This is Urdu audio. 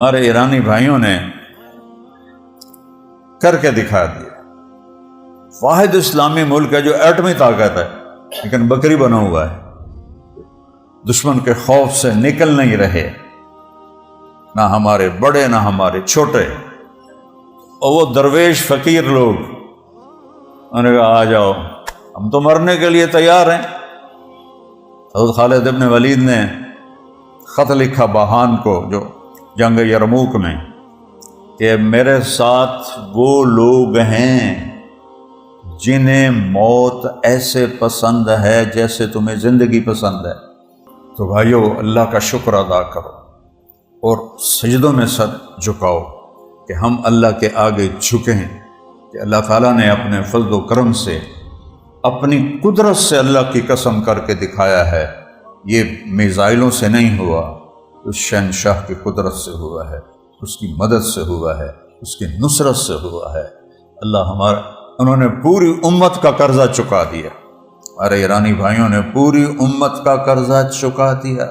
ہمارے ایرانی بھائیوں نے کر کے دکھا دیا۔ واحد اسلامی ملک ہے جو ایٹمی طاقت ہے لیکن بکری بنا ہوا ہے، دشمن کے خوف سے نکل نہیں رہے، نہ ہمارے بڑے نہ ہمارے چھوٹے۔ اور وہ درویش فقیر لوگ انہوں نے کہا آ جاؤ، ہم تو مرنے کے لیے تیار ہیں۔ حضرت خالد ابن ولید نے خط لکھا باہان کو جو جنگ یرموک میں کہ میرے ساتھ وہ لوگ ہیں جنہیں موت ایسے پسند ہے جیسے تمہیں زندگی پسند ہے۔ تو بھائیو، اللہ کا شکر ادا کرو اور سجدوں میں سر جھکاؤ کہ ہم اللہ کے آگے جھکے ہیں، کہ اللہ تعالیٰ نے اپنے فضل و کرم سے، اپنی قدرت سے اللہ کی قسم کر کے دکھایا ہے۔ یہ میزائلوں سے نہیں ہوا، اس شہنشاہ کی قدرت سے ہوا ہے، اس کی مدد سے ہوا ہے، اس کی نصرت سے ہوا ہے۔ انہوں نے پوری امت کا قرضہ چکا دیا، ہمارے ایرانی بھائیوں نے پوری امت کا قرضہ چکا دیا۔